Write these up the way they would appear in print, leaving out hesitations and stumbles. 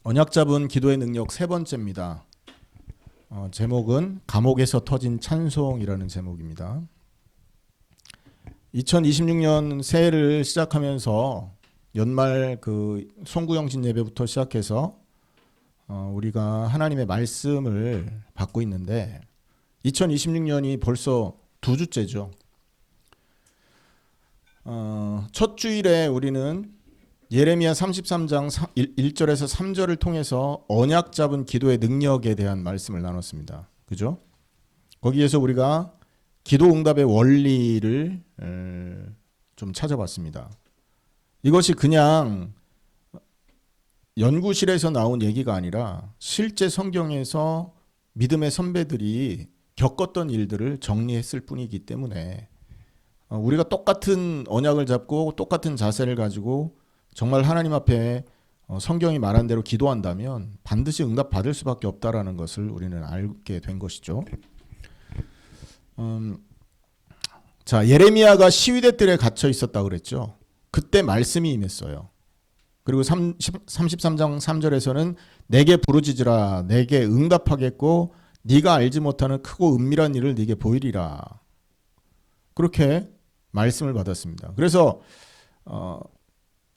언약 잡은 기도의 능력 세 번째입니다. 제목은 감옥에서 터진 찬송이라는 제목입니다. 2026년 새해를 시작하면서 연말 그 송구영신 예배부터 시작해서 우리가 하나님의 말씀을 받고 있는데 2026년이 벌써 두 주째죠. 첫 주일에 우리는 예레미야 33장 1절에서 3절을 통해서 언약 잡은 기도의 능력에 대한 말씀을 나눴습니다. 그죠? 거기에서 우리가 기도 응답의 원리를 좀 찾아봤습니다. 이것이 그냥 연구실에서 나온 얘기가 아니라 실제 성경에서 믿음의 선배들이 겪었던 일들을 정리했을 뿐이기 때문에 우리가 똑같은 언약을 잡고 똑같은 자세를 가지고 정말 하나님 앞에 성경이 말한 대로 기도한다면 반드시 응답 받을 수밖에 없다라는 것을 우리는 알게 된 것이죠. 자, 예레미야가 시위대 뜰에 갇혀 있었다 그랬죠. 그때 말씀이 임했어요. 그리고 33장 3절에서는 내게 부르짖으라 내게 응답하겠고 네가 알지 못하는 크고 은밀한 일을 네게 보이리라. 그렇게 말씀을 받았습니다. 그래서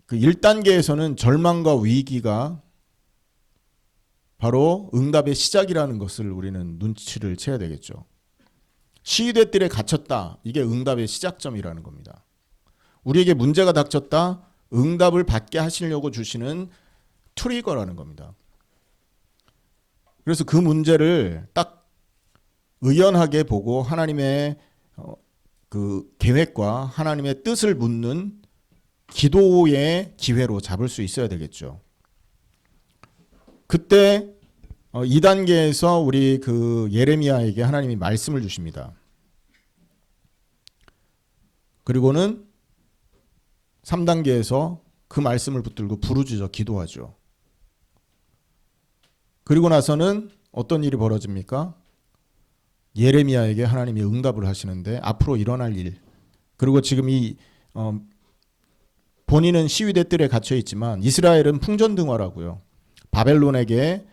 그 1단계에서는 절망과 위기가 바로 응답의 시작이라는 것을 우리는 눈치를 채야 되겠죠. 시위대 뜰에 갇혔다. 이게 응답의 시작점이라는 겁니다. 우리에게 문제가 닥쳤다. 응답을 받게 하시려고 주시는 트리거라는 겁니다. 그래서 그 문제를 딱 의연하게 보고 하나님의 그 계획과 하나님의 뜻을 묻는 기도의 기회로 잡을 수 있어야 되겠죠. 그때 2단계에서 우리 그 예레미야에게 하나님이 말씀을 주십니다. 그리고는 3단계에서 그 말씀을 붙들고 부르짖어 기도하죠. 그리고 나서는 어떤 일이 벌어집니까? 예레미야에게 하나님이 응답을 하시는데 앞으로 일어날 일, 그리고 지금 이 본인은 시위대 뜰에 갇혀 있지만 이스라엘은 풍전등화라고요. 바벨론에게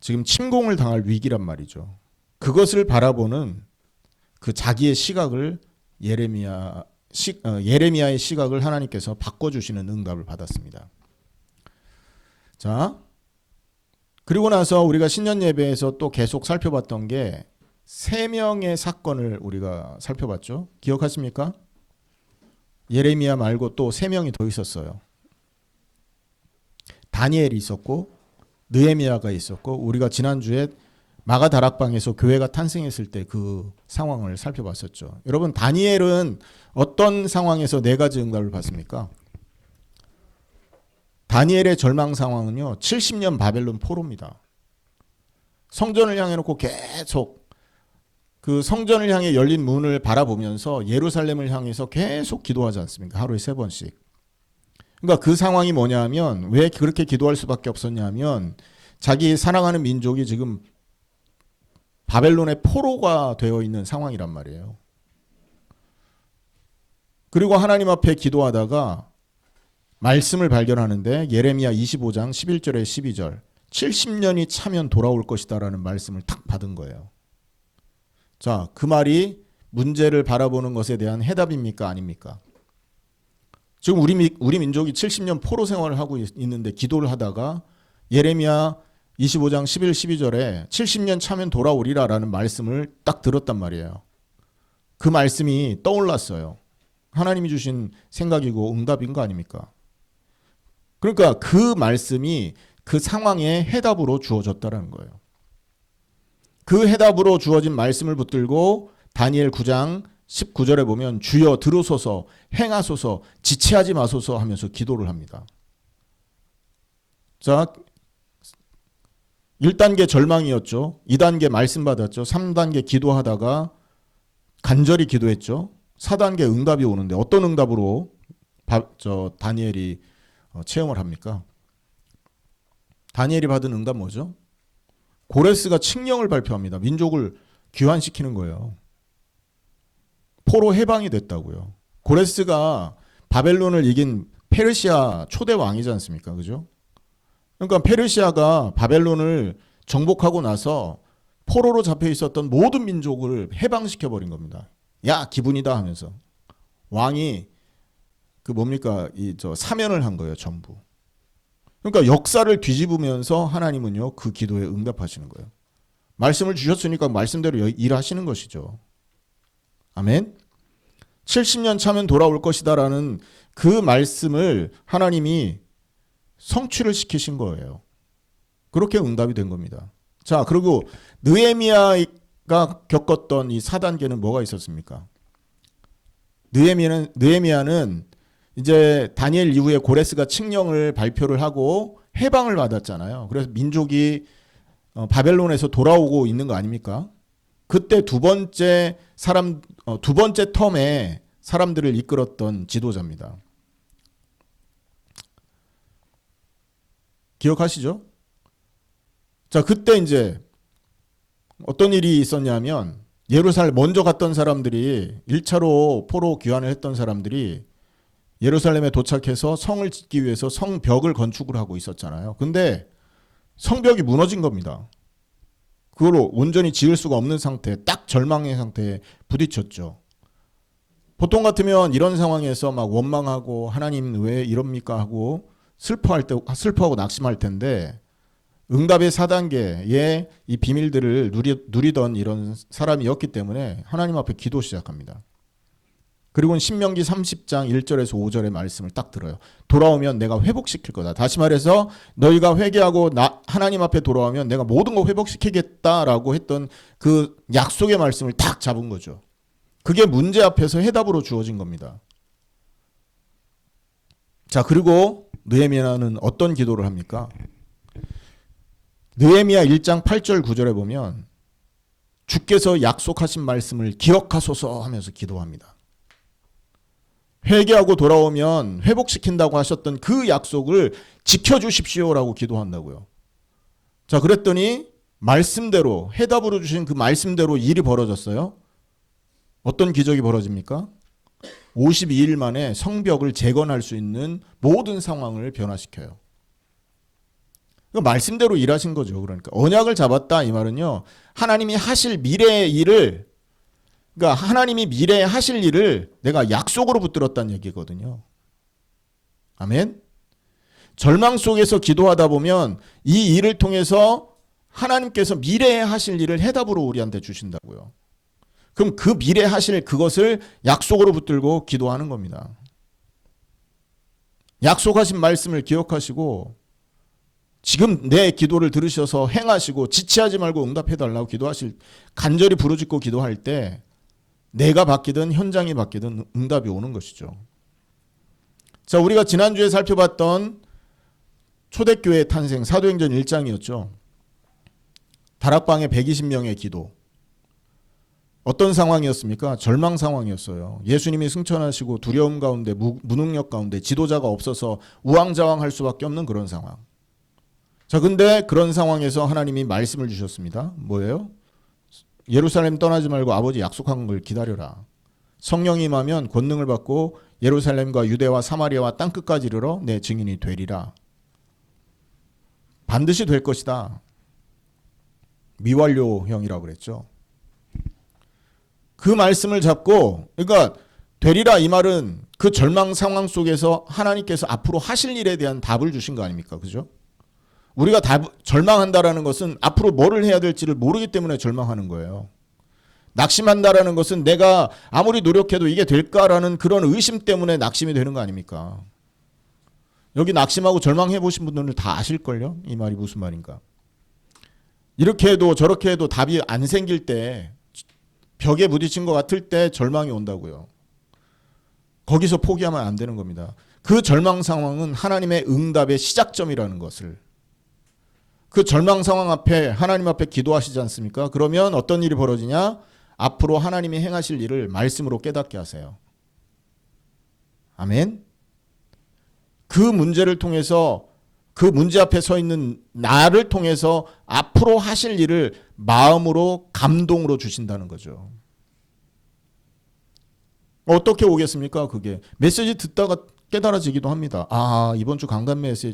지금 침공을 당할 위기란 말이죠. 그것을 바라보는 그 자기의 시각을 예레미야의 시각을 하나님께서 바꿔주시는 응답을 받았습니다. 자, 그리고 나서 우리가 신년 예배에서 또 계속 살펴봤던 게 3명의 사건을 우리가 살펴봤죠. 기억하십니까? 예레미야 말고 또 3명이 더 있었어요. 다니엘이 있었고 느헤미야가 있었고 우리가 지난주에 마가 다락방에서 교회가 탄생했을 때 그 상황을 살펴봤었죠. 여러분, 다니엘은 어떤 상황에서 4가지 응답을 받습니까? 다니엘의 절망 상황은요, 70년 바벨론 포로입니다. 성전을 향해 놓고 계속 그 성전을 향해 열린 문을 바라보면서 예루살렘을 향해서 계속 기도하지 않습니까? 하루에 3번씩. 그러니까 그 상황이 뭐냐면, 왜 그렇게 기도할 수밖에 없었냐면 자기 사랑하는 민족이 지금 바벨론의 포로가 되어 있는 상황이란 말이에요. 그리고 하나님 앞에 기도하다가 말씀을 발견하는데 예레미야 25장 11절에 12절 70년이 차면 돌아올 것이다라는 말씀을 탁 받은 거예요. 자, 그 말이 문제를 바라보는 것에 대한 해답입니까? 아닙니까? 지금 우리 민족이 70년 포로 생활을 하고 있는데 기도를 하다가 예레미야 25장 11, 12절에 70년 차면 돌아오리라라는 말씀을 딱 들었단 말이에요. 그 말씀이 떠올랐어요. 하나님이 주신 생각이고 응답인 거 아닙니까? 그러니까 그 말씀이 그 상황의 해답으로 주어졌다는 거예요. 그 해답으로 주어진 말씀을 붙들고 다니엘 9장 19절에 보면 주여 들으소서 행하소서 지체하지 마소서 하면서 기도를 합니다. 자, 1단계 절망이었죠. 2단계 말씀 받았죠. 3단계 기도하다가 간절히 기도했죠. 4단계 응답이 오는데 어떤 응답으로 다니엘이 체험을 합니까? 다니엘이 받은 응답 뭐죠? 고레스가 칙령을 발표합니다. 민족을 귀환시키는 거예요. 포로 해방이 됐다고요. 고레스가 바벨론을 이긴 페르시아 초대 왕이지 않습니까? 그죠? 그러니까 페르시아가 바벨론을 정복하고 나서 포로로 잡혀 있었던 모든 민족을 해방시켜 버린 겁니다. 야, 기분이다 하면서 왕이 그 뭡니까? 사면을 한 거예요, 전부. 그러니까 역사를 뒤집으면서 하나님은요, 그 기도에 응답하시는 거예요. 말씀을 주셨으니까 말씀대로 일하시는 것이죠. 아멘. 70년 차면 돌아올 것이다라는 그 말씀을 하나님이 성취를 시키신 거예요. 그렇게 응답이 된 겁니다. 자, 그리고 느헤미야가 겪었던 이 4단계는 뭐가 있었습니까? 느헤미야는 이제 다니엘 이후에 고레스가 칙령을 발표를 하고 해방을 받았잖아요. 그래서 민족이 바벨론에서 돌아오고 있는 거 아닙니까? 그때 두 번째 텀에 사람들을 이끌었던 지도자입니다. 기억하시죠? 자, 그때 이제 어떤 일이 있었냐면 예루살렘 먼저 갔던 사람들이 1차로 포로 귀환을 했던 사람들이 예루살렘에 도착해서 성을 짓기 위해서 성벽을 건축을 하고 있었잖아요. 근데 성벽이 무너진 겁니다. 그걸로 온전히 지을 수가 없는 상태, 딱 절망의 상태에 부딪혔죠. 보통 같으면 이런 상황에서 막 원망하고 하나님 왜 이럽니까 하고 슬퍼하고 낙심할 텐데 응답의 4단계의 이 비밀들을 누리던 이런 사람이었기 때문에 하나님 앞에 기도 시작합니다. 그리고는 신명기 30장 1절에서 5절의 말씀을 딱 들어요. 돌아오면 내가 회복시킬 거다. 다시 말해서 너희가 회개하고 하나님 앞에 돌아오면 내가 모든 거 회복시키겠다라고 했던 그 약속의 말씀을 딱 잡은 거죠. 그게 문제 앞에서 해답으로 주어진 겁니다. 자, 그리고 느헤미야는 어떤 기도를 합니까? 느헤미야 1장 8절 9절에 보면 주께서 약속하신 말씀을 기억하소서 하면서 기도합니다. 회개하고 돌아오면 회복시킨다고 하셨던 그 약속을 지켜주십시오라고 기도한다고요. 자, 그랬더니 말씀대로 해답으로 주신 그 말씀대로 일이 벌어졌어요. 어떤 기적이 벌어집니까? 52일 만에 성벽을 재건할 수 있는 모든 상황을 변화시켜요. 말씀대로 일하신 거죠. 그러니까 언약을 잡았다 이 말은요. 하나님이 하실 미래의 일을 그러니까 하나님이 미래에 하실 일을 내가 약속으로 붙들었다는 얘기거든요. 아멘. 절망 속에서 기도하다 보면 이 일을 통해서 하나님께서 미래에 하실 일을 해답으로 우리한테 주신다고요. 그럼 그 미래에 하실 그것을 약속으로 붙들고 기도하는 겁니다. 약속하신 말씀을 기억하시고 지금 내 기도를 들으셔서 행하시고 지체하지 말고 응답해달라고 간절히 부르짖고 기도할 때 내가 바뀌든 현장이 바뀌든 응답이 오는 것이죠. 자, 우리가 지난주에 살펴봤던 초대교회 탄생 사도행전 1장이었죠. 다락방에 120명의 기도. 어떤 상황이었습니까? 절망 상황이었어요. 예수님이 승천하시고 두려움 가운데 무능력 가운데 지도자가 없어서 우왕좌왕할 수밖에 없는 그런 상황. 자, 근데 그런 상황에서 하나님이 말씀을 주셨습니다. 뭐예요? 예루살렘 떠나지 말고 아버지 약속한 걸 기다려라. 성령이 임하면 권능을 받고 예루살렘과 유대와 사마리아와 땅끝까지 이르러 내 증인이 되리라. 반드시 될 것이다. 미완료형이라고 그랬죠. 그 말씀을 잡고 그러니까 되리라 이 말은 그 절망 상황 속에서 하나님께서 앞으로 하실 일에 대한 답을 주신 거 아닙니까? 그죠? 우리가 절망한다라는 것은 앞으로 뭐를 해야 될지를 모르기 때문에 절망하는 거예요. 낙심한다라는 것은 내가 아무리 노력해도 이게 될까라는 그런 의심 때문에 낙심이 되는 거 아닙니까? 여기 낙심하고 절망해 보신 분들은 다 아실걸요? 이 말이 무슨 말인가? 이렇게 해도 저렇게 해도 답이 안 생길 때 벽에 부딪힌 것 같을 때 절망이 온다고요. 거기서 포기하면 안 되는 겁니다. 그 절망 상황은 하나님의 응답의 시작점이라는 것을 그 절망 상황 앞에 하나님 앞에 기도하시지 않습니까? 그러면 어떤 일이 벌어지냐? 앞으로 하나님이 행하실 일을 말씀으로 깨닫게 하세요. 아멘. 그 문제를 통해서 그 문제 앞에 서 있는 나를 통해서 앞으로 하실 일을 마음으로 감동으로 주신다는 거죠. 어떻게 오겠습니까? 그게 메시지 듣다가 깨달아지기도 합니다. 아, 이번 주 강단에서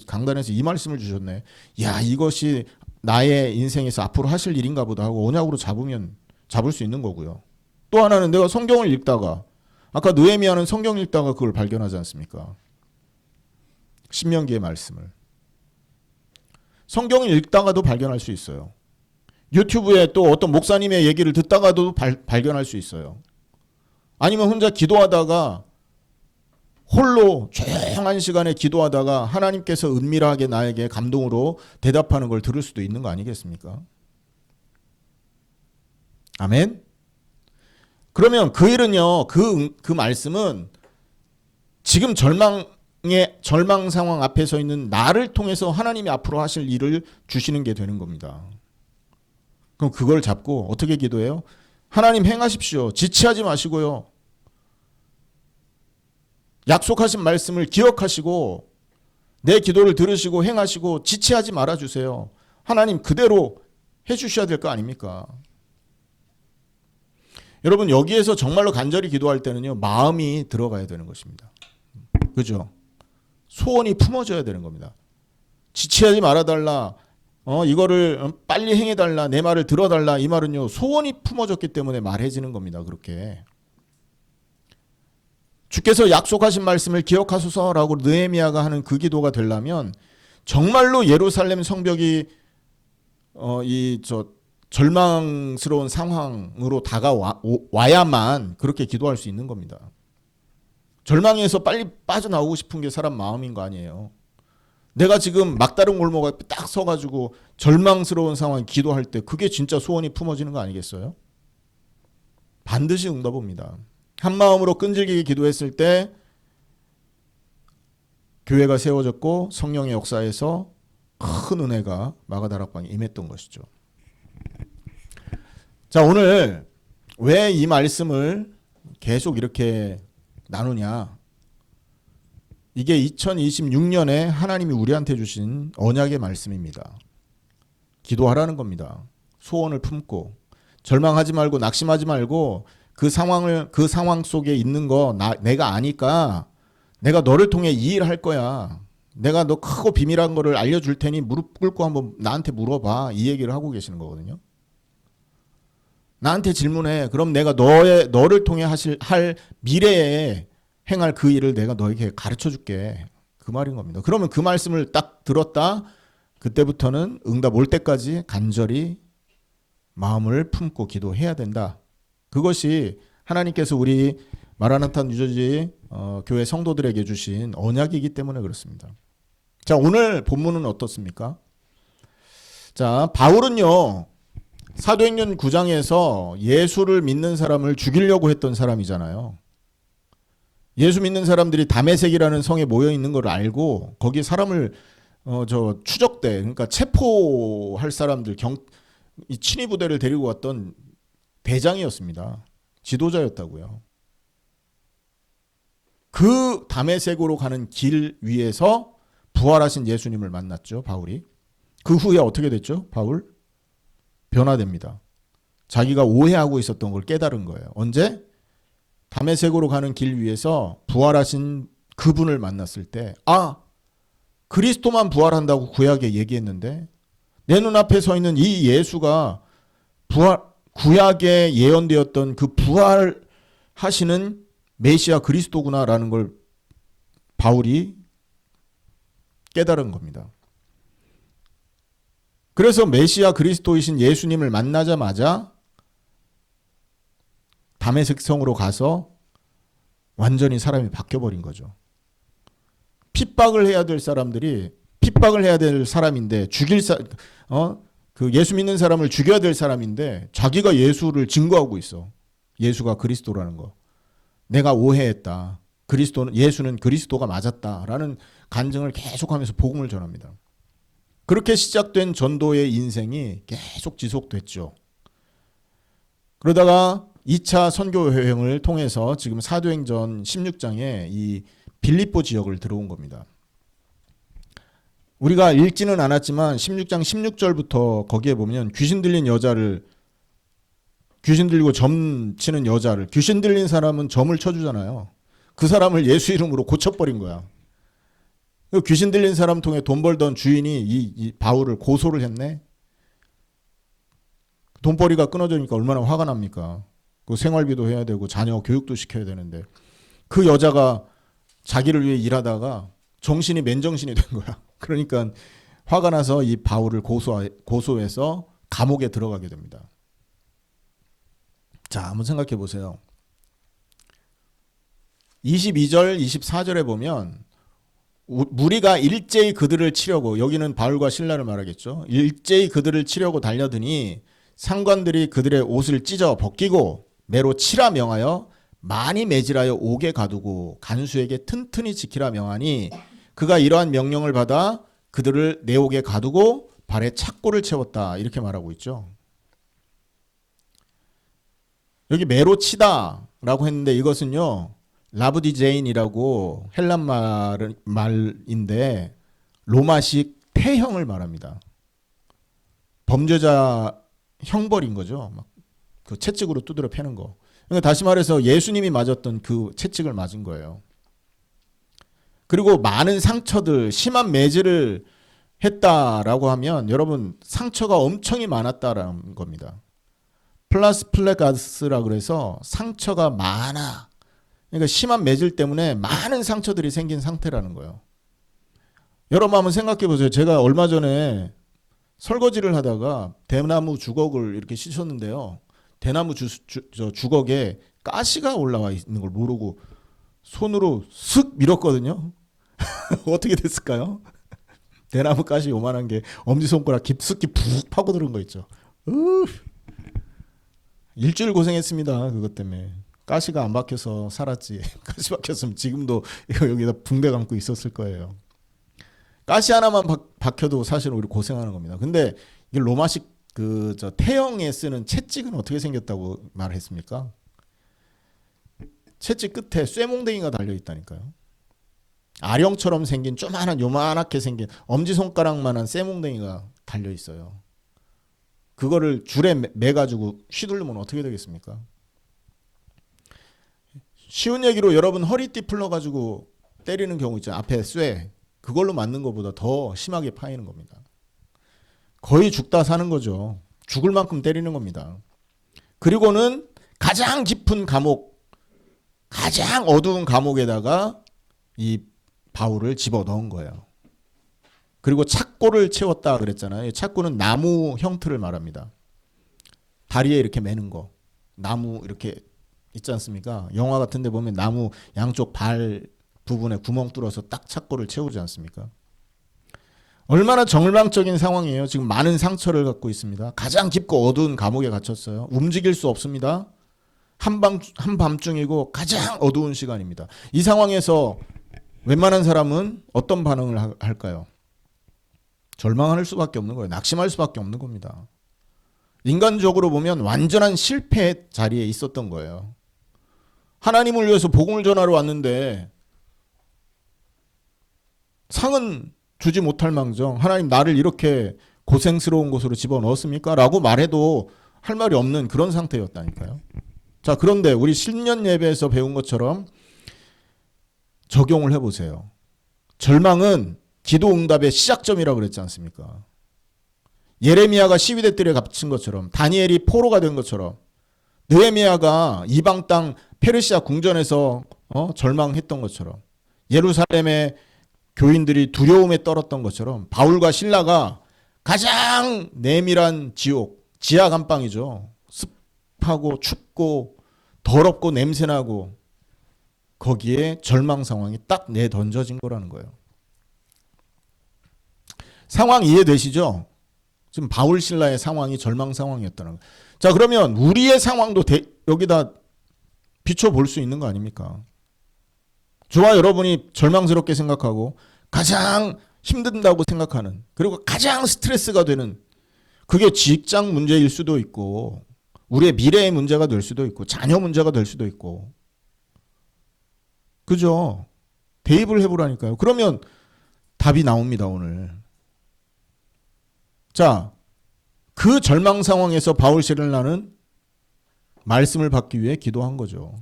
이 말씀을 주셨네. 야, 이것이 나의 인생에서 앞으로 하실 일인가 보다 하고 언약으로 잡을 수 있는 거고요. 또 하나는 내가 성경을 읽다가 아까 느헤미야는 성경 읽다가 그걸 발견하지 않습니까? 신명기의 말씀을. 성경을 읽다가도 발견할 수 있어요. 유튜브에 또 어떤 목사님의 얘기를 듣다가도 발견할 수 있어요. 아니면 혼자 기도하다가 홀로 조용한 시간에 기도하다가 하나님께서 은밀하게 나에게 감동으로 대답하는 걸 들을 수도 있는 거 아니겠습니까? 아멘? 그러면 그 일은요, 그 말씀은 지금 절망 상황 앞에 서 있는 나를 통해서 하나님이 앞으로 하실 일을 주시는 게 되는 겁니다. 그럼 그걸 잡고 어떻게 기도해요? 하나님 행하십시오. 지체하지 마시고요. 약속하신 말씀을 기억하시고 내 기도를 들으시고 행하시고 지체하지 말아주세요. 하나님 그대로 해주셔야 될 거 아닙니까? 여러분 여기에서 정말로 간절히 기도할 때는요. 마음이 들어가야 되는 것입니다. 그죠? 소원이 품어져야 되는 겁니다. 지체하지 말아달라. 이거를 빨리 행해달라. 내 말을 들어달라. 이 말은요. 소원이 품어졌기 때문에 말해지는 겁니다. 그렇게. 주께서 약속하신 말씀을 기억하소서라고 느헤미야가 하는 그 기도가 되려면 정말로 예루살렘 성벽이 절망스러운 상황으로 다가와야만 그렇게 기도할 수 있는 겁니다. 절망에서 빨리 빠져나오고 싶은 게 사람 마음인 거 아니에요. 내가 지금 막다른 골목 앞에 딱 서가지고 절망스러운 상황에 기도할 때 그게 진짜 소원이 품어지는 거 아니겠어요? 반드시 응답 옵니다. 한 마음으로 끈질기게 기도했을 때 교회가 세워졌고 성령의 역사에서 큰 은혜가 마가다락방에 임했던 것이죠. 자, 오늘 왜 이 말씀을 계속 이렇게 나누냐? 이게 2026년에 하나님이 우리한테 주신 언약의 말씀입니다. 기도하라는 겁니다. 소원을 품고 절망하지 말고 낙심하지 말고 그 상황 속에 있는 거 내가 아니까 내가 너를 통해 이 일을 할 거야. 내가 너 크고 비밀한 거를 알려줄 테니 무릎 꿇고 한번 나한테 물어봐. 이 얘기를 하고 계시는 거거든요. 나한테 질문해. 그럼 내가 너를 통해 할 미래에 행할 그 일을 내가 너에게 가르쳐 줄게. 그 말인 겁니다. 그러면 그 말씀을 딱 들었다. 그때부터는 응답 올 때까지 간절히 마음을 품고 기도해야 된다. 그것이 하나님께서 우리 마라나타 뉴저지 교회 성도들에게 주신 언약이기 때문에 그렇습니다. 자, 오늘 본문은 어떻습니까? 자, 바울은요. 사도행전 9장에서 예수를 믿는 사람을 죽이려고 했던 사람이잖아요. 예수 믿는 사람들이 다메섹이라는 성에 모여 있는 걸 알고 거기 사람을 추적대, 그러니까 체포할 사람들 이 친위 부대를 데리고 왔던 대장이었습니다. 지도자였다고요. 그 다메섹으로 가는 길 위에서 부활하신 예수님을 만났죠, 바울이. 그 후에 어떻게 됐죠? 바울 변화됩니다. 자기가 오해하고 있었던 걸 깨달은 거예요. 언제? 다메섹으로 가는 길 위에서 부활하신 그분을 만났을 때, 그리스도만 부활한다고 구약에 얘기했는데 내 눈앞에 서 있는 이 예수가 구약에 예언되었던 그 부활하시는 메시아 그리스도구나라는 걸 바울이 깨달은 겁니다. 그래서 메시아 그리스도이신 예수님을 만나자마자 다메섹 성으로 가서 완전히 사람이 바뀌어버린 거죠. 핍박을 해야 될 사람들이 핍박을 해야 될 사람인데 그 예수 믿는 사람을 죽여야 될 사람인데 자기가 예수를 증거하고 있어. 예수가 그리스도라는 거. 내가 오해했다. 예수는 그리스도가 맞았다라는 간증을 계속하면서 복음을 전합니다. 그렇게 시작된 전도의 인생이 계속 지속됐죠. 그러다가 2차 선교 여행을 통해서 지금 사도행전 16장에 이 빌립보 지역을 들어온 겁니다. 우리가 읽지는 않았지만 16장 16절부터 거기에 보면 귀신 들리고 점 치는 여자를, 귀신 들린 사람은 점을 쳐주잖아요. 그 사람을 예수 이름으로 고쳐버린 거야. 귀신 들린 사람 통해 돈 벌던 주인이 이 바울을 고소를 했네. 돈벌이가 끊어지니까 얼마나 화가 납니까? 그 생활비도 해야 되고 자녀 교육도 시켜야 되는데 그 여자가 자기를 위해 일하다가 정신이 맨정신이 된 거야. 그러니까 화가 나서 이 바울을 고소해서 감옥에 들어가게 됩니다. 자, 한번 생각해 보세요. 22절, 24절에 보면 무리가 일제히 그들을 치려고, 여기는 바울과 실라를 말하겠죠. 일제히 그들을 치려고 달려드니 상관들이 그들의 옷을 찢어 벗기고 매로 치라 명하여 많이 매질하여 옥에 가두고 간수에게 튼튼히 지키라 명하니 그가 이러한 명령을 받아 그들을 내옥에 가두고 발에 착고를 채웠다. 이렇게 말하고 있죠. 여기 매로 치다라고 했는데 이것은요, 라브디제인이라고 헬란 말인데 로마식 태형을 말합니다. 범죄자 형벌인 거죠. 막 그 채찍으로 두드려 패는 거. 그러니까 다시 말해서 예수님이 맞았던 그 채찍을 맞은 거예요. 그리고 많은 상처들, 심한 매질을 했다라고 하면 여러분 상처가 엄청이 많았다라는 겁니다. 플라스 플레가스라 그래서 상처가 많아. 그러니까 심한 매질 때문에 많은 상처들이 생긴 상태라는 거예요. 여러분 한번 생각해 보세요. 제가 얼마 전에 설거지를 하다가 대나무 주걱을 이렇게 씻었는데요. 대나무 주걱에 가시가 올라와 있는 걸 모르고 손으로 슥 밀었거든요. 어떻게 됐을까요? 대나무 가시 요만한 게 엄지손가락 깊숙이 푹 파고드는 거 있죠. 일주일 고생했습니다. 그것 때문에. 가시가 안 박혀서 살았지. 가시 박혔으면 지금도 여기다 붕대 감고 있었을 거예요. 가시 하나만 박혀도 사실 우리 고생하는 겁니다. 근데 이게 로마식 태형에 쓰는 채찍은 어떻게 생겼다고 말했습니까? 채찍 끝에 쇠몽댕이가 달려 있다니까요. 아령처럼 생긴 요만하게 생긴 엄지손가락만한 쇠몽댕이가 달려 있어요. 그거를 줄에 매가지고 휘두르면 어떻게 되겠습니까? 쉬운 얘기로 여러분 허리띠 풀러가지고 때리는 경우 있잖아요. 앞에 쇠. 그걸로 맞는 것보다 더 심하게 파이는 겁니다. 거의 죽다 사는 거죠. 죽을 만큼 때리는 겁니다. 그리고는 가장 깊은 감옥, 가장 어두운 감옥에다가 이 바울을 집어넣은 거예요. 그리고 착고를 채웠다 그랬잖아요. 착고는 나무 형틀을 말합니다. 다리에 이렇게 매는 거. 나무 이렇게 있지 않습니까? 영화 같은 데 보면 나무 양쪽 발 부분에 구멍 뚫어서 딱 착고를 채우지 않습니까? 얼마나 절망적인 상황이에요. 지금 많은 상처를 갖고 있습니다. 가장 깊고 어두운 감옥에 gat혔어요. 움직일 수 없습니다. 한밤중이고 가장 어두운 시간입니다. 이 상황에서 웬만한 사람은 어떤 반응을 할까요? 절망할 수밖에 없는 거예요. 낙심할 수밖에 없는 겁니다. 인간적으로 보면 완전한 실패의 자리에 있었던 거예요. 하나님을 위해서 복음을 전하러 왔는데 상은 주지 못할 망정 하나님 나를 이렇게 고생스러운 곳으로 집어넣었습니까? 라고 말해도 할 말이 없는 그런 상태였다니까요. 자, 그런데 우리 신년 예배에서 배운 것처럼 적용을 해보세요. 절망은 기도 응답의 시작점이라고 그랬지 않습니까? 예레미야가 12대 뜰에 갇힌 것처럼, 다니엘이 포로가 된 것처럼, 느헤미야가 이방 땅 페르시아 궁전에서 절망했던 것처럼, 예루살렘의 교인들이 두려움에 떨었던 것처럼 바울과 실라가 가장 내밀한 지옥, 지하 감방이죠. 습하고 춥고 더럽고 냄새나고 거기에 절망 상황이 딱 내던져진 거라는 거예요. 상황 이해되시죠? 지금 바울 신라의 상황이 절망 상황이었다는 거예요. 자, 그러면 우리의 상황도 여기다 비춰볼 수 있는 거 아닙니까? 저와 여러분이 절망스럽게 생각하고 가장 힘든다고 생각하는, 그리고 가장 스트레스가 되는, 그게 직장 문제일 수도 있고 우리의 미래의 문제가 될 수도 있고 자녀 문제가 될 수도 있고, 그죠? 대입을 해보라니까요. 그러면 답이 나옵니다. 오늘. 자, 그 절망 상황에서 바울 실라는 말씀을 받기 위해 기도한 거죠.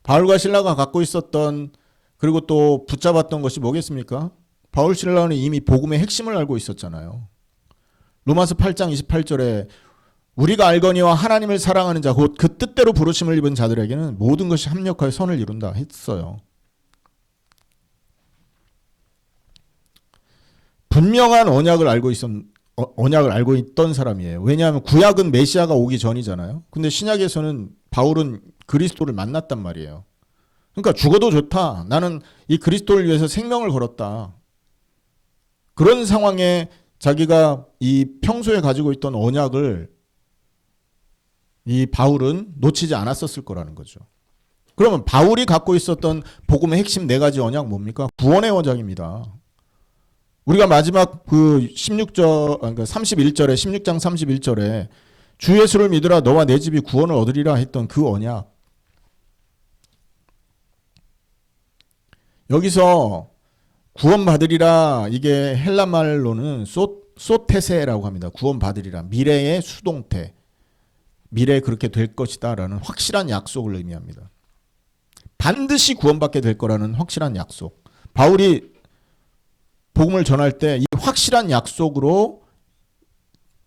바울과 실라가 갖고 있었던 그리고 또 붙잡았던 것이 뭐겠습니까? 바울 실라는 이미 복음의 핵심을 알고 있었잖아요. 로마서 8장 28절에 우리가 알거니와 하나님을 사랑하는 자 곧 그 뜻대로 부르심을 입은 자들에게는 모든 것이 합력하여 선을 이룬다 했어요. 분명한 언약을 알고 있던 사람이에요. 왜냐하면 구약은 메시아가 오기 전이잖아요. 근데 신약에서는 바울은 그리스도를 만났단 말이에요. 그러니까 죽어도 좋다. 나는 이 그리스도를 위해서 생명을 걸었다. 그런 상황에 자기가 이 평소에 가지고 있던 언약을 이 바울은 놓치지 않았었을 거라는 거죠. 그러면 바울이 갖고 있었던 복음의 핵심 네 가지 언약 뭡니까? 구원의 언약입니다. 우리가 마지막 그 16절, 그러니까 31절에 16장 31절에 주 예수를 믿으라 너와 내 집이 구원을 얻으리라 했던 그 언약. 여기서 구원받으리라 이게 헬라 말로는 소테세라고 합니다. 구원받으리라. 미래의 수동태. 미래에 그렇게 될 것이다 라는 확실한 약속을 의미합니다. 반드시 구원받게 될 거라는 확실한 약속. 바울이 복음을 전할 때 이 확실한 약속으로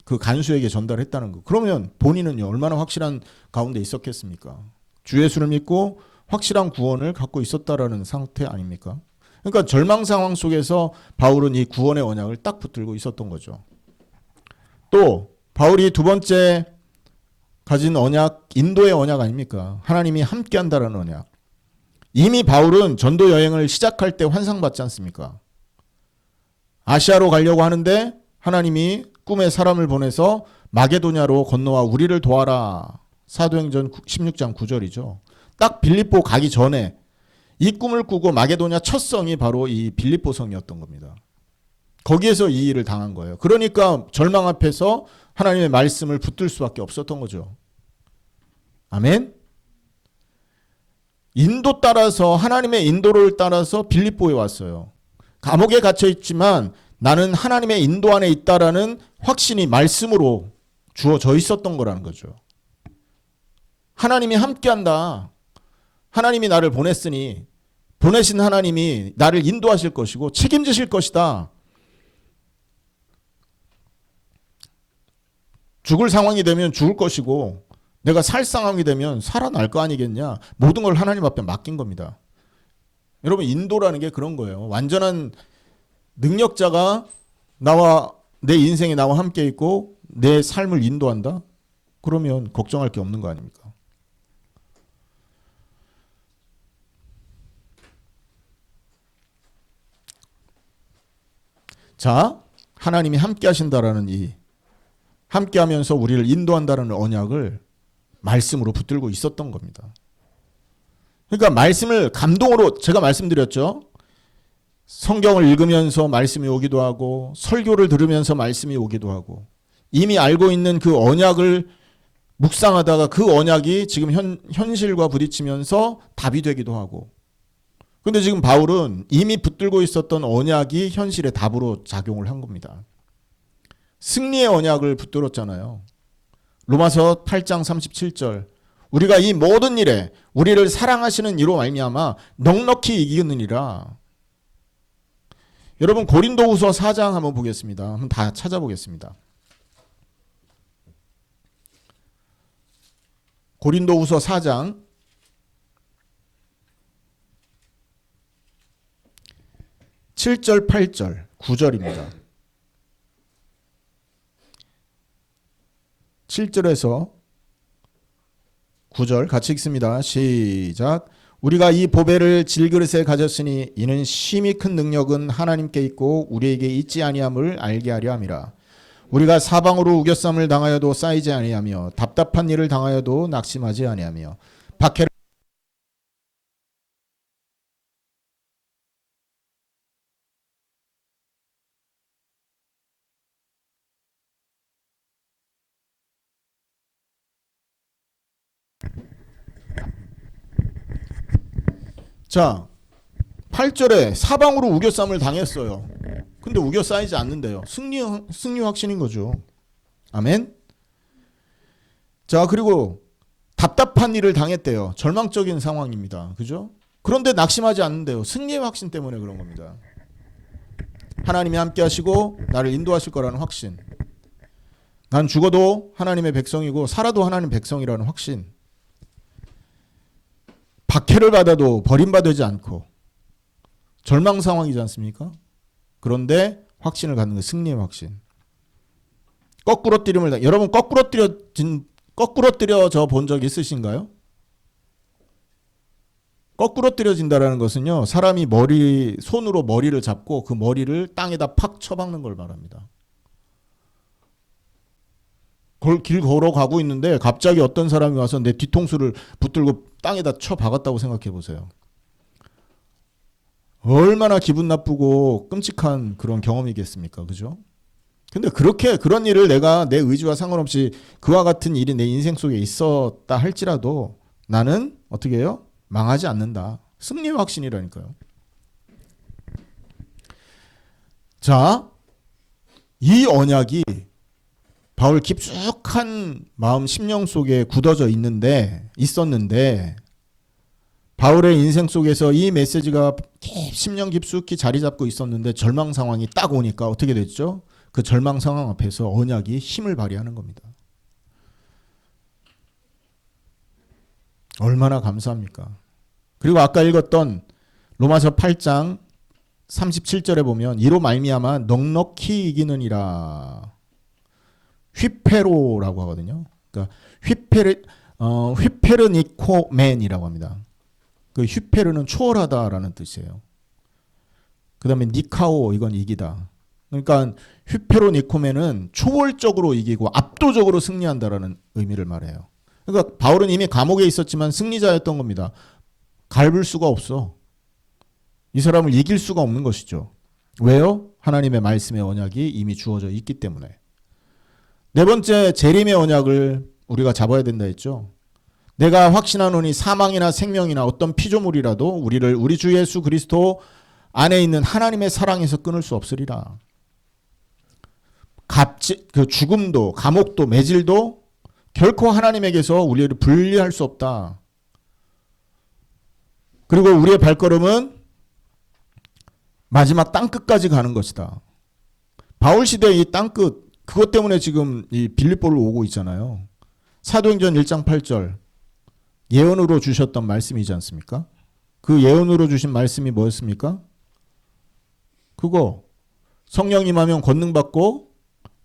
그 간수에게 전달했다는 거. 그러면 본인은요 얼마나 확실한 가운데 있었겠습니까? 주 예수를 믿고 확실한 구원을 갖고 있었다라는 상태 아닙니까? 그러니까 절망 상황 속에서 바울은 이 구원의 언약을 딱 붙들고 있었던 거죠. 또 바울이 두 번째 가진 언약, 인도의 언약 아닙니까? 하나님이 함께한다라는 언약. 이미 바울은 전도 여행을 시작할 때 환상받지 않습니까? 아시아로 가려고 하는데 하나님이 꿈에 사람을 보내서 마게도냐로 건너와 우리를 도와라. 사도행전 16장 9절이죠. 딱 빌립보 가기 전에 이 꿈을 꾸고 마게도냐 첫 성이 바로 이 빌립보 성이었던 겁니다. 거기에서 이 일을 당한 거예요. 그러니까 절망 앞에서 하나님의 말씀을 붙들 수밖에 없었던 거죠. 아멘. 인도 따라서 하나님의 인도를 따라서 빌립보에 왔어요. 감옥에 갇혀 있지만 나는 하나님의 인도 안에 있다라는 확신이 말씀으로 주어져 있었던 거라는 거죠. 하나님이 함께한다. 하나님이 나를 보냈으니 보내신 하나님이 나를 인도하실 것이고 책임지실 것이다. 죽을 상황이 되면 죽을 것이고 내가 살 상황이 되면 살아날 거 아니겠냐. 모든 걸 하나님 앞에 맡긴 겁니다. 여러분 인도라는 게 그런 거예요. 완전한 능력자가 나와 내 인생에 나와 함께 있고 내 삶을 인도한다? 그러면 걱정할 게 없는 거 아닙니까? 자, 하나님이 함께 하신다라는 이 함께 하면서 우리를 인도한다는 언약을 말씀으로 붙들고 있었던 겁니다. 그러니까 말씀을 감동으로 제가 말씀드렸죠. 성경을 읽으면서 말씀이 오기도 하고 설교를 들으면서 말씀이 오기도 하고 이미 알고 있는 그 언약을 묵상하다가 그 언약이 지금 현실과 부딪히면서 답이 되기도 하고 근데 지금 바울은 이미 붙들고 있었던 언약이 현실의 답으로 작용을 한 겁니다. 승리의 언약을 붙들었잖아요. 로마서 8장 37절 우리가 이 모든 일에 우리를 사랑하시는 이로 말미암아 넉넉히 이기느니라. 여러분 고린도후서 4장 한번 보겠습니다. 한번 다 찾아보겠습니다. 고린도후서 4장 7절 8절 9절입니다. 7절에서 9절 같이 읽습니다. 시작. 우리가 이 보배를 질그릇에 가졌으니 이는 심히 큰 능력은 하나님께 있고 우리에게 있지 아니함을 알게 하려 함이라. 우리가 사방으로 우겨쌈을 당하여도 쌓이지 아니하며 답답한 일을 당하여도 낙심하지 아니하며 박해를 자 8절에 사방으로 우겨쌈을 당했어요. 근데 우겨 쌓이지 않는데요. 승리 확신인 거죠. 아멘. 자 그리고 답답한 일을 당했대요. 절망적인 상황입니다. 그죠? 그런데 낙심하지 않는데요. 승리의 확신 때문에 그런 겁니다. 하나님이 함께 하시고 나를 인도하실 거라는 확신. 난 죽어도 하나님의 백성이고 살아도 하나님 백성이라는 확신. 박해를 받아도 버림받지 않고 절망 상황이지 않습니까? 그런데 확신을 갖는 게 승리의 확신. 여러분 거꾸로뜨려져 본 적 있으신가요? 거꾸로뜨려진다라는 것은요, 사람이 손으로 머리를 잡고 그 머리를 땅에다 팍 쳐박는 걸 말합니다. 길 걸어가고 있는데 갑자기 어떤 사람이 와서 내 뒤통수를 붙들고 땅에다 쳐박았다고 생각해 보세요. 얼마나 기분 나쁘고 끔찍한 그런 경험이겠습니까? 그죠? 근데 그런 일을 내가 내 의지와 상관없이 그와 같은 일이 내 인생 속에 있었다 할지라도 나는 어떻게 해요? 망하지 않는다. 승리의 확신이라니까요. 자, 이 언약이 바울 깊숙한 마음 심령 속에 굳어져 있었는데 바울의 인생 속에서 이 메시지가 심령 깊숙이 자리 잡고 있었는데 절망 상황이 딱 오니까 어떻게 됐죠? 그 절망 상황 앞에서 언약이 힘을 발휘하는 겁니다. 얼마나 감사합니까? 그리고 아까 읽었던 로마서 8장 37절에 보면 이로 말미암아 넉넉히 이기느니라. 휘페로라고 하거든요. 그러니까 휘페르니코멘이라고 합니다. 그 휘페르는 초월하다라는 뜻이에요. 그다음에 니카오 이건 이기다. 그러니까 휘페로니코멘은 초월적으로 이기고 압도적으로 승리한다라는 의미를 말해요. 그러니까 바울은 이미 감옥에 있었지만 승리자였던 겁니다. 갈불 수가 없어. 이 사람을 이길 수가 없는 것이죠. 왜요? 하나님의 말씀의 언약이 이미 주어져 있기 때문에. 네 번째, 재림의 언약을 우리가 잡아야 된다 했죠. 내가 확신하노니 사망이나 생명이나 어떤 피조물이라도 우리를 우리 주 예수 그리스도 안에 있는 하나님의 사랑에서 끊을 수 없으리라. 그 죽음도 감옥도 매질도 결코 하나님에게서 우리를 분리할 수 없다. 그리고 우리의 발걸음은 마지막 땅끝까지 가는 것이다. 바울 시대의 이 땅끝, 그것 때문에 지금 이 빌립보를 오고 있잖아요. 사도행전 1장 8절 예언으로 주셨던 말씀이지 않습니까? 그 예언으로 주신 말씀이 뭐였습니까? 그거 성령 임하면 권능 받고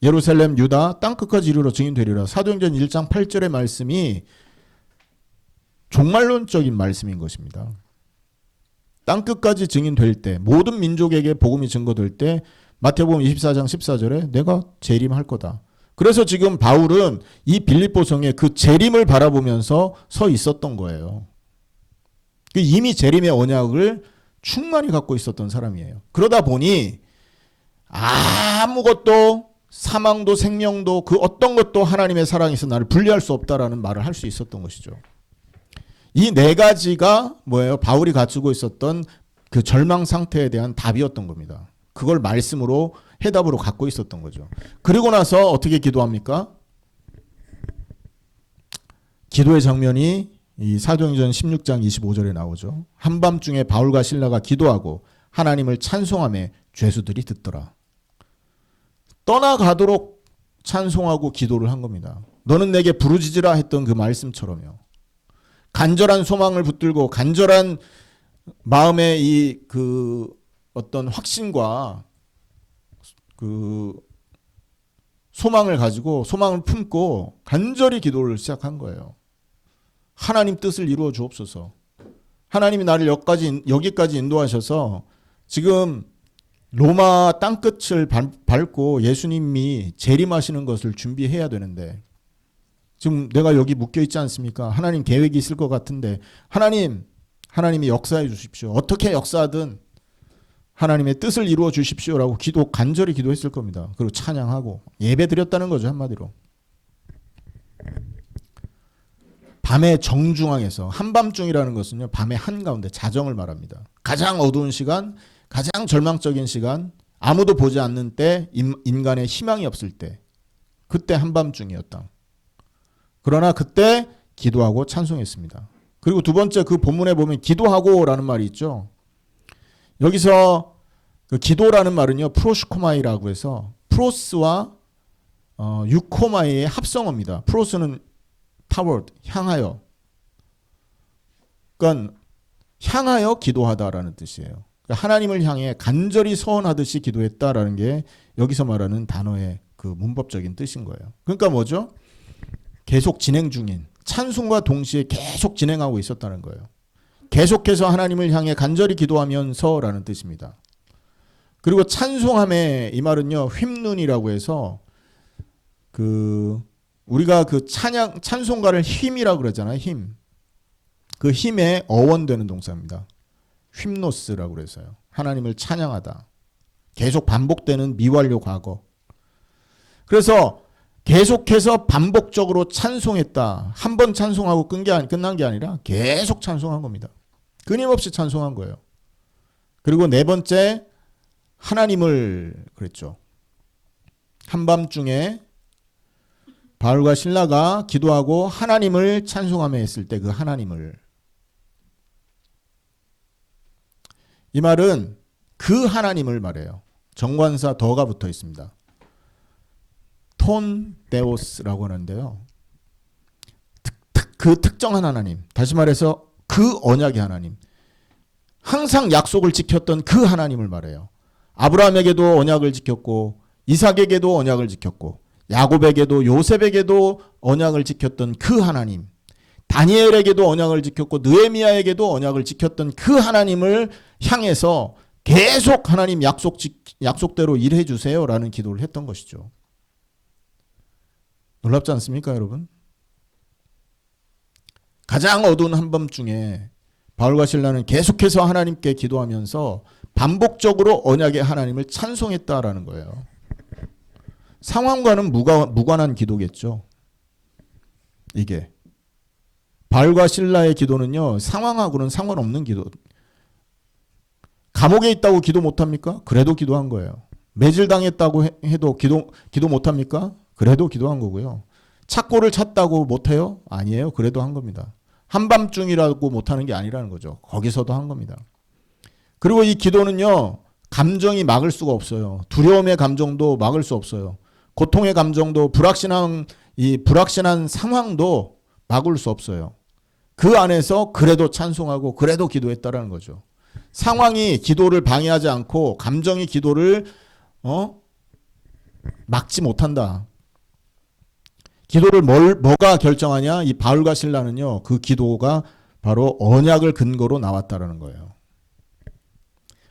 예루살렘 유다 땅끝까지 이르러 증인되리라. 사도행전 1장 8절의 말씀이 종말론적인 말씀인 것입니다. 땅끝까지 증인될 때, 모든 민족에게 복음이 증거될 때 마태복음 24장 14절에 내가 재림할 거다. 그래서 지금 바울은 이 빌립보 성에 그 재림을 바라보면서 서 있었던 거예요. 이미 재림의 언약을 충만히 갖고 있었던 사람이에요. 그러다 보니 아무것도 사망도 생명도 그 어떤 것도 하나님의 사랑에서 나를 분리할 수 없다라는 말을 할 수 있었던 것이죠. 이 네 가지가 뭐예요? 바울이 갖추고 있었던 그 절망 상태에 대한 답이었던 겁니다. 그걸 말씀으로 해답으로 갖고 있었던 거죠. 그리고 나서 어떻게 기도합니까? 기도의 장면이 이 사도행전 16장 25절에 나오죠. 한밤중에 바울과 실라가 기도하고 하나님을 찬송하며 죄수들이 듣더라. 떠나가도록 찬송하고 기도를 한 겁니다. 너는 내게 부르짖으라 했던 그 말씀처럼요. 간절한 소망을 붙들고 간절한 마음의 그 어떤 확신과 그 소망을 가지고 소망을 품고 간절히 기도를 시작한 거예요. 하나님 뜻을 이루어 주옵소서. 하나님이 나를 여기까지 인도하셔서 지금 로마 땅끝을 밟고 예수님이 재림하시는 것을 준비해야 되는데 지금 내가 여기 묶여 있지 않습니까? 하나님 계획이 있을 것 같은데 하나님이 역사해 주십시오. 어떻게 역사하든 하나님의 뜻을 이루어 주십시오라고 간절히 기도했을 겁니다. 그리고 찬양하고 예배 드렸다는 거죠, 한마디로. 밤의 정중앙에서, 한밤중이라는 것은요, 밤의 한가운데 자정을 말합니다. 가장 어두운 시간, 가장 절망적인 시간, 아무도 보지 않는 때, 인간의 희망이 없을 때, 그때 한밤중이었다. 그러나 그때 기도하고 찬송했습니다. 그리고 두 번째 그 본문에 보면 기도하고라는 말이 있죠. 여기서 그 기도라는 말은요 프로시코마이라고 해서 프로스와 유코마이의 합성어입니다. 프로스는 toward 향하여, 그러니까 향하여 기도하다라는 뜻이에요. 그러니까 하나님을 향해 간절히 서원하듯이 기도했다라는 게 여기서 말하는 단어의 그 문법적인 뜻인 거예요. 그러니까 뭐죠? 계속 진행 중인, 찬송과 동시에 계속 진행하고 있었다는 거예요. 계속해서 하나님을 향해 간절히 기도하면서라는 뜻입니다. 그리고 찬송함의 이 말은요 휘문이라고 해서 그 우리가 그 찬송가를 힘이라고 그러잖아요. 힘. 그 힘에 어원되는 동사입니다. 휄노스라고 그래서요. 하나님을 찬양하다. 계속 반복되는 미완료 과거. 그래서 계속해서 반복적으로 찬송했다. 한 번 찬송하고 끝난 게 아니라 계속 찬송한 겁니다. 끊임없이 찬송한 거예요. 그리고 네 번째 하나님을 그랬죠. 한밤중에 바울과 실라가 기도하고 하나님을 찬송하며 했을 때 그 하나님을, 이 말은 그 하나님을 말해요. 정관사 더가 붙어 있습니다. 톤 데오스라고 하는데요. 그 특정한 하나님, 다시 말해서 그 언약의 하나님, 항상 약속을 지켰던 그 하나님을 말해요. 아브라함에게도 언약을 지켰고 이삭에게도 언약을 지켰고 야곱에게도 요셉에게도 언약을 지켰던 그 하나님, 다니엘에게도 언약을 지켰고 느헤미야에게도 언약을 지켰던 그 하나님을 향해서 계속 하나님 약속대로 일해 주세요라는 기도를 했던 것이죠. 놀랍지 않습니까, 여러분? 가장 어두운 한밤중에 바울과 실라는 계속해서 하나님께 기도하면서 반복적으로 언약의 하나님을 찬송했다라는 거예요. 상황과는 무관한 기도겠죠. 이게 바울과 실라의 기도는요 상황하고는 상관없는 기도. 감옥에 있다고 기도 못합니까? 그래도 기도한 거예요. 매질당했다고 해도 기도 못합니까? 그래도 기도한 거고요. 착고를 찼다고 못해요? 아니에요. 그래도 한 겁니다. 한밤중이라고 못하는 게 아니라는 거죠. 거기서도 한 겁니다. 그리고 이 기도는요 감정이 막을 수가 없어요. 두려움의 감정도 막을 수 없어요. 고통의 감정도, 불확실한 상황도 막을 수 없어요. 그 안에서 그래도 찬송하고 그래도 기도했다라는 거죠. 상황이 기도를 방해하지 않고 감정이 기도를 막지 못한다. 기도를 뭐가 결정하냐? 이 바울과 실라는요 그 기도가 바로 언약을 근거로 나왔다라는 거예요.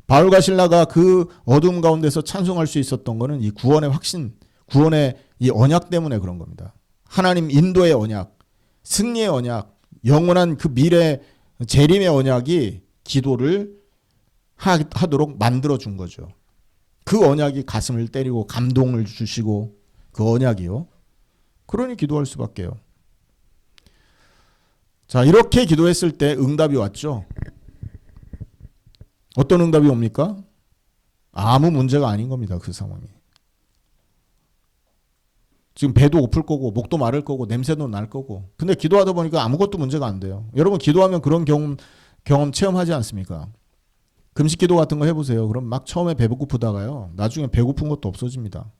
바울과 실라가 그 어둠 가운데서 찬송할 수 있었던 거는 이 구원의 확신, 구원의 이 언약 때문에 그런 겁니다. 하나님 인도의 언약, 승리의 언약, 영원한 그 미래 재림의 언약이 기도를 하도록 만들어 준 거죠. 그 언약이 가슴을 때리고 감동을 주시고 그 언약이요. 그러니 기도할 수밖에요. 자, 이렇게 기도했을 때 응답이 왔죠. 어떤 응답이 옵니까? 아무 문제가 아닌 겁니다. 그 상황이. 지금 배도 고플 거고 목도 마를 거고 냄새도 날 거고, 근데 기도하다 보니까 아무것도 문제가 안 돼요. 여러분 기도하면 그런 경험 체험하지 않습니까? 금식 기도 같은 거 해보세요. 그럼 막 처음에 배고프다가요 나중에 배고픈 것도 없어집니다.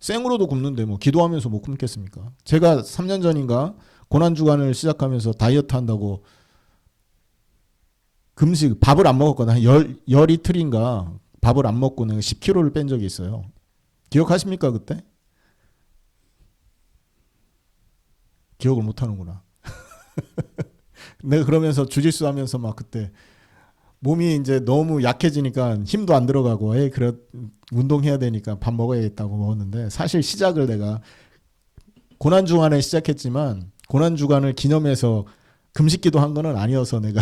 생으로도 굶는데 뭐 기도하면서 못 굶겠습니까? 제가 3년 전인가 고난주간을 시작하면서 다이어트 한다고 금식, 밥을 안 먹었거든요. 한 열 이틀인가 밥을 안 먹고 내가 10kg를 뺀 적이 있어요. 기억하십니까 그때? 기억을 못 하는구나. 내가 그러면서 주짓수 하면서 막 그때 몸이 이제 너무 약해지니까 힘도 안 들어가고 그래 운동해야 되니까 밥 먹어야겠다고 먹었는데, 사실 시작을 내가 고난주간에 시작했지만 고난주간을 기념해서 금식기도 한 거는 아니어서 내가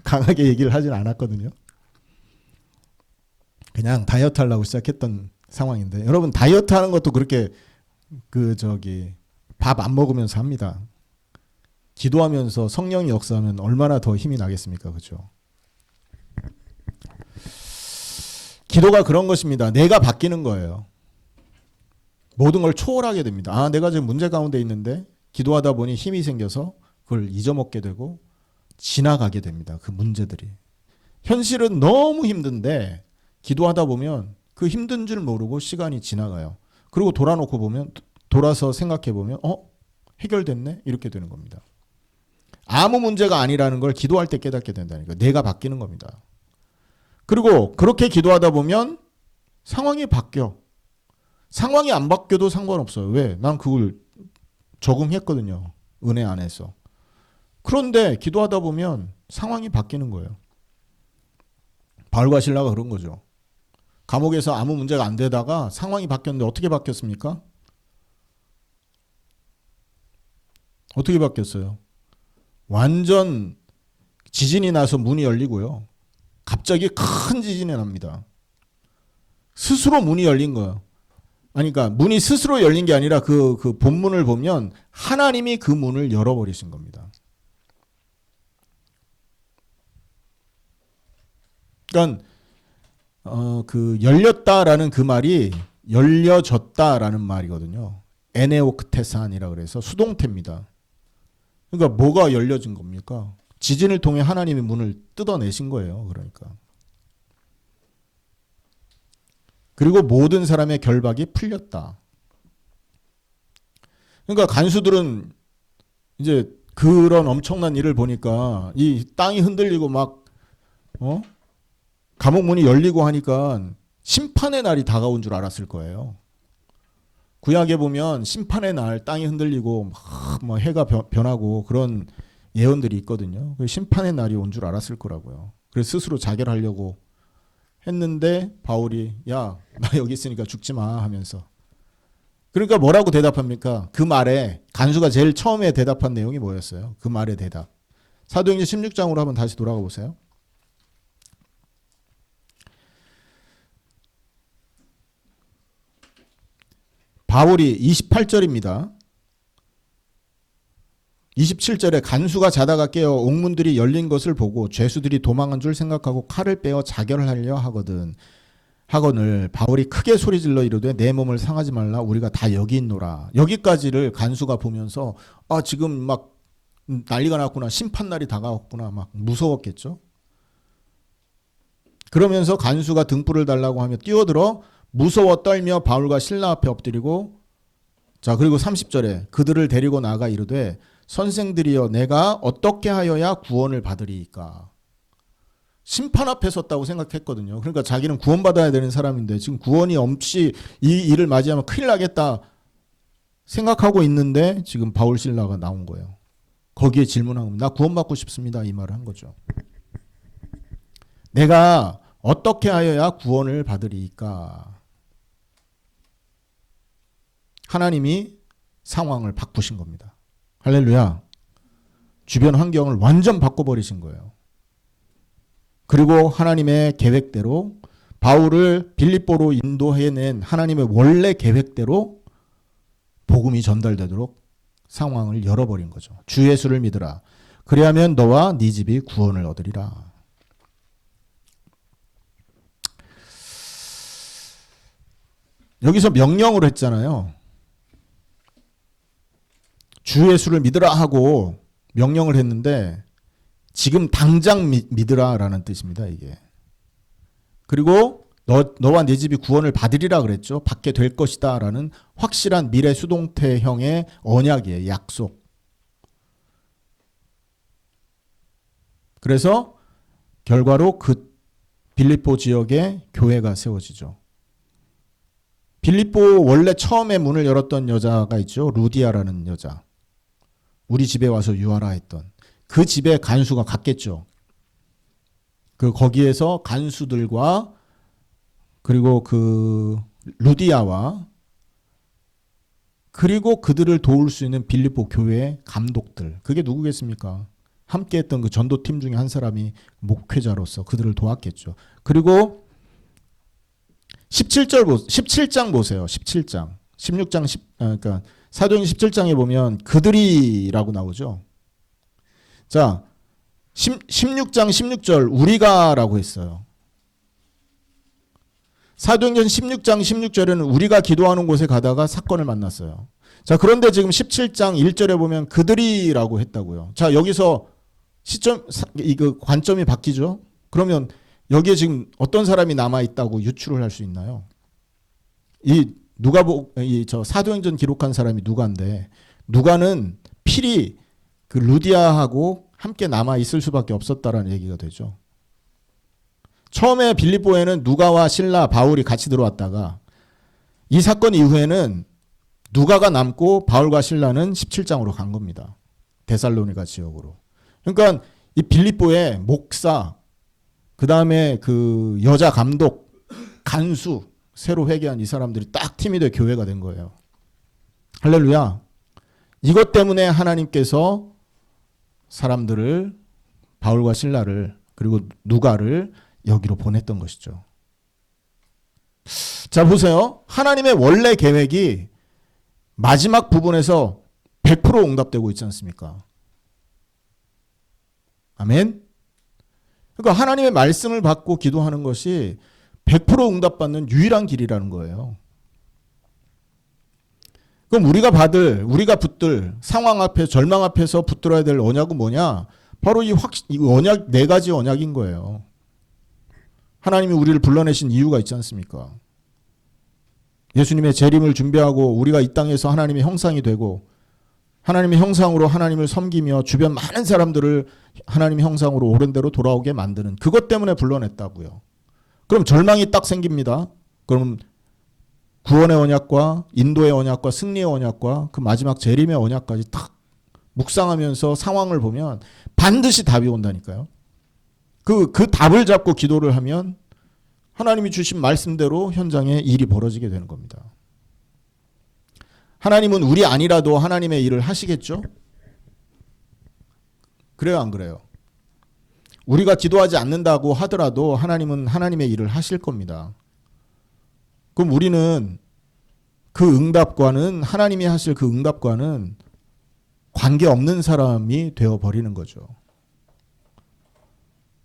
강하게 얘기를 하진 않았거든요. 그냥 다이어트 하려고 시작했던 상황인데, 여러분 다이어트 하는 것도 그렇게 밥 안 먹으면서 합니다. 기도하면서 성령이 역사하면 얼마나 더 힘이 나겠습니까? 그렇죠? 기도가 그런 것입니다. 내가 바뀌는 거예요. 모든 걸 초월하게 됩니다. 내가 지금 문제 가운데 있는데 기도하다 보니 힘이 생겨서 그걸 잊어먹게 되고 지나가게 됩니다. 그 문제들이. 현실은 너무 힘든데 기도하다 보면 그 힘든 줄 모르고 시간이 지나가요. 그리고 돌아놓고 보면, 돌아서 생각해 보면 해결됐네? 이렇게 되는 겁니다. 아무 문제가 아니라는 걸 기도할 때 깨닫게 된다니까. 내가 바뀌는 겁니다. 그리고 그렇게 기도하다 보면 상황이 바뀌어. 상황이 안 바뀌어도 상관없어요. 왜? 난 그걸 적응했거든요. 은혜 안에서. 그런데 기도하다 보면 상황이 바뀌는 거예요. 바울과 실라가 그런 거죠. 감옥에서 아무 문제가 안 되다가 상황이 바뀌었는데 어떻게 바뀌었습니까? 어떻게 바뀌었어요? 완전 지진이 나서 문이 열리고요. 갑자기 큰 지진이 납니다. 스스로 문이 열린 거예요. 아니, 그러니까 문이 스스로 열린 게 아니라 그 본문을 보면 하나님이 그 문을 열어버리신 겁니다. 그러니까 그 열렸다라는 그 말이 열려졌다라는 말이거든요. 에네오크테산이라 그래서 수동태입니다. 그러니까 뭐가 열려진 겁니까? 지진을 통해 하나님이 문을 뜯어내신 거예요. 그러니까. 그리고 모든 사람의 결박이 풀렸다. 그러니까 간수들은 이제 그런 엄청난 일을 보니까 이 땅이 흔들리고 막 감옥 문이 열리고 하니까 심판의 날이 다가온 줄 알았을 거예요. 구약에 보면 심판의 날 땅이 흔들리고 막 해가 변하고 그런 예언들이 있거든요. 심판의 날이 온 줄 알았을 거라고요. 그래서 스스로 자결하려고 했는데 바울이 야, 나 여기 있으니까 죽지 마 하면서. 그러니까 뭐라고 대답합니까? 그 말에 간수가 제일 처음에 대답한 내용이 뭐였어요? 그 말의 대답. 사도행전 16장으로 한번 다시 돌아가 보세요. 바울이 28절입니다. 27절에 간수가 자다가 깨어 옥문들이 열린 것을 보고 죄수들이 도망한 줄 생각하고 칼을 빼어 자결하려 하거늘 바울이 크게 소리질러 이르되 내 몸을 상하지 말라 우리가 다 여기 있노라. 여기까지를 간수가 보면서 지금 막 난리가 났구나. 심판날이 다가왔구나. 막 무서웠겠죠. 그러면서 간수가 등불을 달라고 하며 뛰어들어 무서워 떨며 바울과 실라 앞에 엎드리고 자 그리고 30절에 그들을 데리고 나가 이르되 선생들이여 내가 어떻게 하여야 구원을 받으리이까. 심판 앞에 섰다고 생각했거든요. 그러니까 자기는 구원받아야 되는 사람인데 지금 구원이 없이 이 일을 맞이하면 큰일 나겠다 생각하고 있는데 지금 바울 실라가 나온 거예요. 거기에 질문한 겁니다. 나 구원받고 싶습니다. 이 말을 한 거죠. 내가 어떻게 하여야 구원을 받으리이까. 하나님이 상황을 바꾸신 겁니다. 할렐루야. 주변 환경을 완전 바꿔버리신 거예요. 그리고 하나님의 계획대로 바울을 빌립보로 인도해낸 하나님의 원래 계획대로 복음이 전달되도록 상황을 열어버린 거죠. 주 예수를 믿으라. 그리하면 너와 네 집이 구원을 얻으리라. 여기서 명령으로 했잖아요. 주 예수를 믿으라 하고 명령을 했는데 지금 당장 믿으라라는 뜻입니다. 이게. 그리고 너와 네 집이 구원을 받으리라 그랬죠. 받게 될 것이다 라는 확실한 미래 수동태형의 언약이에요. 약속. 그래서 결과로 그 빌립보 지역에 교회가 세워지죠. 빌립보 원래 처음에 문을 열었던 여자가 있죠. 루디아라는 여자. 우리 집에 와서 유하라 했던. 그 집에 간수가 갔겠죠. 거기에서 간수들과 그리고 그 루디아와 그리고 그들을 도울 수 있는 빌립보 교회의 감독들. 그게 누구겠습니까? 함께했던 그 전도팀 중에 한 사람이 목회자로서 그들을 도왔겠죠. 그리고 17장 보세요. 17장. 16장 그러니까 사도행전 17장에 보면 그들이라고 나오죠. 자, 16장 16절 우리가라고 했어요. 사도행전 16장 16절에는 우리가 기도하는 곳에 가다가 사건을 만났어요. 자, 그런데 지금 17장 1절에 보면 그들이라고 했다고요. 자, 여기서 그 관점이 바뀌죠. 그러면 여기에 지금 어떤 사람이 남아 있다고 유추를 할 수 있나요? 저 사도행전 기록한 사람이 누가인데, 누가는 필히 그 루디아하고 함께 남아 있을 수밖에 없었다라는 얘기가 되죠. 처음에 빌립보에는 누가와 실라, 바울이 같이 들어왔다가 이 사건 이후에는 누가가 남고 바울과 실라는 17장으로 간 겁니다. 데살로니가 지역으로. 그러니까 이 빌립보에 목사, 그 다음에 그 여자 감독, 간수, 새로 회개한 이 사람들이 딱 팀이 돼 교회가 된 거예요. 할렐루야. 이것 때문에 하나님께서 사람들을, 바울과 실라를, 그리고 누가를 여기로 보냈던 것이죠. 자, 보세요. 하나님의 원래 계획이 마지막 부분에서 100% 응답되고 있지 않습니까? 아멘. 그러니까 하나님의 말씀을 받고 기도하는 것이 100% 응답받는 유일한 길이라는 거예요. 그럼 우리가 붙들 상황 앞에, 절망 앞에서 붙들어야 될 언약은 뭐냐? 바로 이 언약, 4가지 언약인 거예요. 하나님이 우리를 불러내신 이유가 있지 않습니까? 예수님의 재림을 준비하고 우리가 이 땅에서 하나님의 형상이 되고 하나님의 형상으로 하나님을 섬기며 주변 많은 사람들을 하나님의 형상으로 옳은 대로 돌아오게 만드는, 그것 때문에 불러냈다고요. 그럼 절망이 딱 생깁니다. 그럼 구원의 언약과 인도의 언약과 승리의 언약과 그 마지막 재림의 언약까지 딱 묵상하면서 상황을 보면 반드시 답이 온다니까요. 그 답을 잡고 기도를 하면 하나님이 주신 말씀대로 현장에 일이 벌어지게 되는 겁니다. 하나님은 우리 아니라도 하나님의 일을 하시겠죠? 그래요, 안 그래요? 우리가 기도하지 않는다고 하더라도 하나님은 하나님의 일을 하실 겁니다. 그럼 우리는 그 응답과는, 하나님이 하실 그 응답과는 관계없는 사람이 되어버리는 거죠.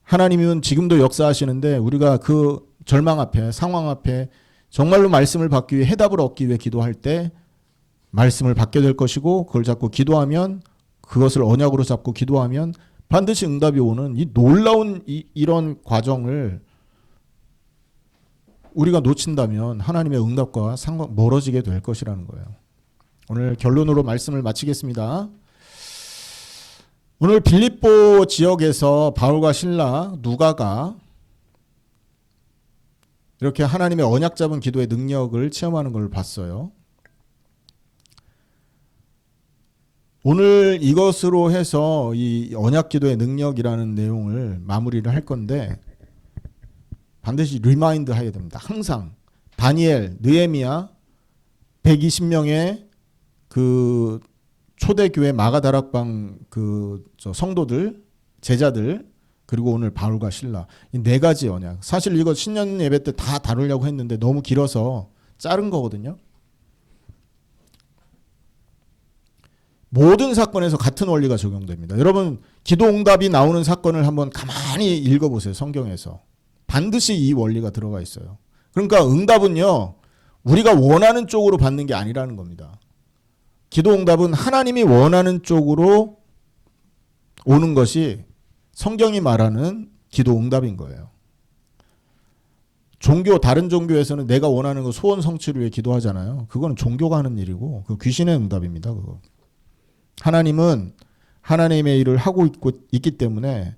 하나님은 지금도 역사하시는데 우리가 그 절망 앞에, 상황 앞에 정말로 말씀을 받기 위해, 해답을 얻기 위해 기도할 때 말씀을 받게 될 것이고, 그걸 잡고 기도하면, 그것을 언약으로 잡고 기도하면 반드시 응답이 오는 이 놀라운 이런 과정을 우리가 놓친다면 하나님의 응답과 멀어지게 될 것이라는 거예요. 오늘 결론으로 말씀을 마치겠습니다. 오늘 빌립보 지역에서 바울과 실라, 누가가 이렇게 하나님의 언약 잡은 기도의 능력을 체험하는 걸 봤어요. 오늘 이것으로 해서 이 언약 기도의 능력이라는 내용을 마무리를 할 건데, 반드시 리마인드 해야 됩니다. 항상 다니엘, 느헤미야 120명의 그 초대교회 마가다락방 성도들, 제자들, 그리고 오늘 바울과 실라, 이 4가지 언약. 사실 이거 신년 예배 때 다 다루려고 했는데 너무 길어서 자른 거거든요. 모든 사건에서 같은 원리가 적용됩니다. 여러분, 기도 응답이 나오는 사건을 한번 가만히 읽어보세요. 성경에서. 반드시 이 원리가 들어가 있어요. 그러니까 응답은요, 우리가 원하는 쪽으로 받는 게 아니라는 겁니다. 기도 응답은 하나님이 원하는 쪽으로 오는 것이 성경이 말하는 기도 응답인 거예요. 다른 종교에서는 내가 원하는 거 소원 성취를 위해 기도하잖아요. 그건 종교가 하는 일이고, 그 귀신의 응답입니다. 그거. 하나님은 하나님의 일을 하고 있기 때문에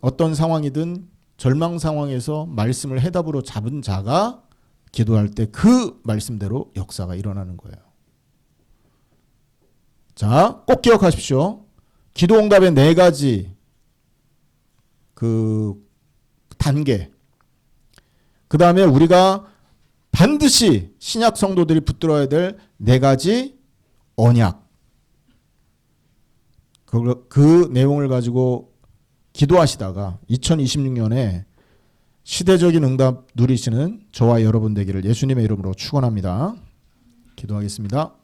어떤 상황이든 절망 상황에서 말씀을 해답으로 잡은 자가 기도할 때 그 말씀대로 역사가 일어나는 거예요. 자, 꼭 기억하십시오. 기도 응답의 4가지 그 단계. 그 다음에 우리가 반드시 신약 성도들이 붙들어야 될 4가지 언약. 그 내용을 가지고 기도하시다가 2026년에 시대적인 응답 누리시는 저와 여러분 되기를 예수님의 이름으로 축원합니다. 기도하겠습니다.